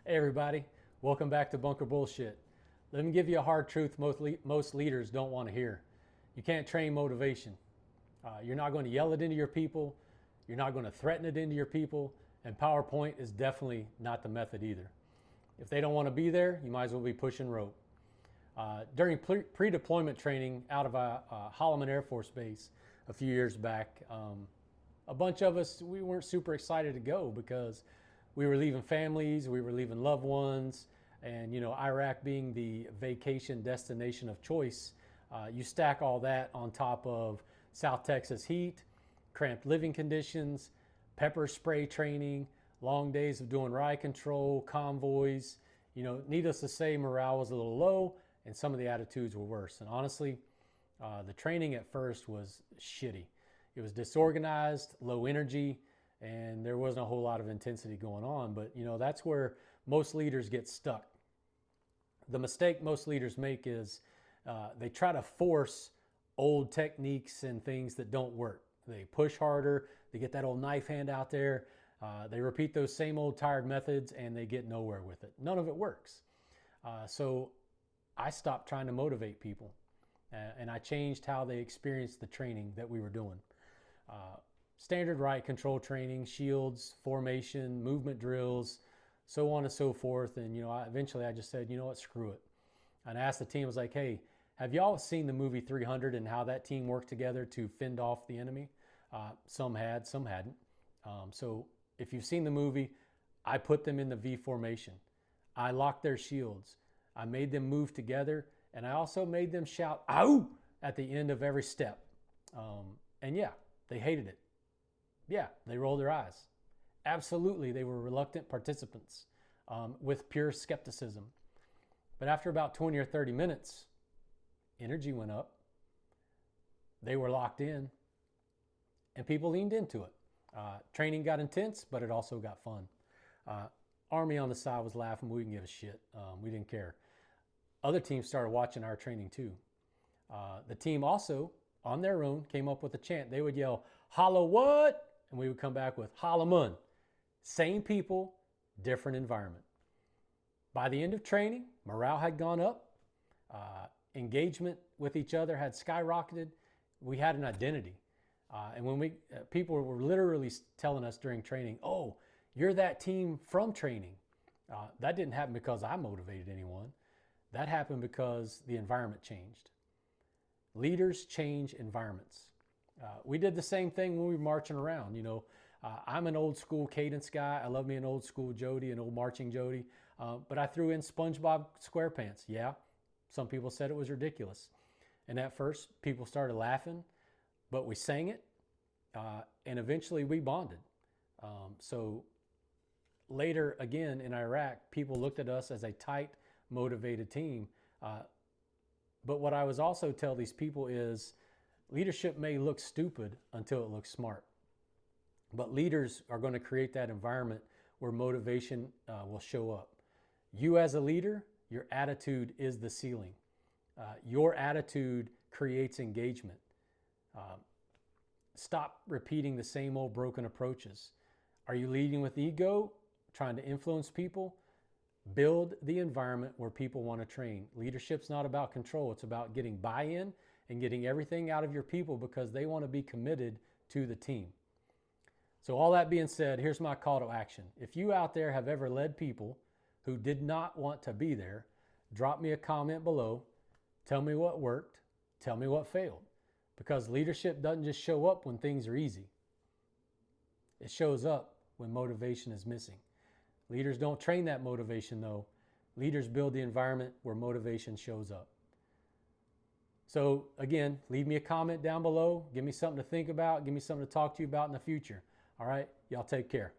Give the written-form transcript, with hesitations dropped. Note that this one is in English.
Hey everybody, welcome back to Bunker Bullshit. Let me give you a hard truth most leaders don't want to hear. You can't train motivation. You're not going to yell it into your people. You're not going to threaten it into your people. And PowerPoint is definitely not the method either. If they don't want to be there, you might as well be pushing rope. During pre-deployment training out of Holloman Air Force Base a few years back, a bunch of us, we weren't super excited to go because we were leaving families, we were leaving loved ones, and Iraq being the vacation destination of choice, you stack all that on top of South Texas heat, cramped living conditions, pepper spray training, long days of doing riot control, convoys. Needless to say, morale was a little low and some of the attitudes were worse. And honestly, the training at first was shitty. It was disorganized, low energy, and there wasn't a whole lot of intensity going on. But that's where most leaders get stuck. The mistake most leaders make is they try to force old techniques and things that don't work. They push harder, they get that old knife hand out there, they repeat those same old tired methods, and they get nowhere with it. None of it works. So I stopped trying to motivate people, and I changed how they experienced the training that we were doing. Standard riot control training, shields, formation, movement drills, so on and so forth. And eventually I just said, you know what, screw it. And I asked the team, I was like, hey, have y'all seen the movie 300 and how that team worked together to fend off the enemy? Some had, some hadn't. So if you've seen the movie, I put them in the V formation. I locked their shields. I made them move together, and I also made them shout, "Ow!" at the end of every step. And yeah, they hated it. Yeah, they rolled their eyes. Absolutely, they were reluctant participants with pure skepticism. But after about 20 or 30 minutes, energy went up. They were locked in, and people leaned into it. Training got intense, but it also got fun. Army on the side was laughing. We didn't give a shit. We didn't care. Other teams started watching our training too. The team also, on their own, came up with a chant. They would yell, "Holla what?" And we would come back with "Halamun." Same people, different environment. By the end of training, morale had gone up. Engagement with each other had skyrocketed. We had an identity. And when people were literally telling us during training, "Oh, you're that team from training." That didn't happen because I motivated anyone. That happened because the environment changed. Leaders change environments. We did the same thing when we were marching around. I'm an old school cadence guy. I love me an old school Jody, an old marching Jody. But I threw in SpongeBob SquarePants. Yeah, some people said it was ridiculous. And at first, people started laughing, but we sang it, and eventually we bonded. So later, again, in Iraq, people looked at us as a tight, motivated team. But what I was also tell these people is, leadership may look stupid until it looks smart. But leaders are going to create that environment where motivation will show up. You as a leader, your attitude is the ceiling. Your attitude creates engagement. Stop repeating the same old broken approaches. Are you leading with ego, trying to influence people? Build the environment where people want to train. Leadership's not about control. It's about getting buy-in and getting everything out of your people because they want to be committed to the team. So all that being said, here's my call to action. If you out there have ever led people who did not want to be there, drop me a comment below. Tell me what worked. Tell me what failed. Because leadership doesn't just show up when things are easy. It shows up when motivation is missing. Leaders don't train that motivation though. Leaders build the environment where motivation shows up. So again, leave me a comment down below. Give me something to think about. Give me something to talk to you about in the future. All right, y'all take care.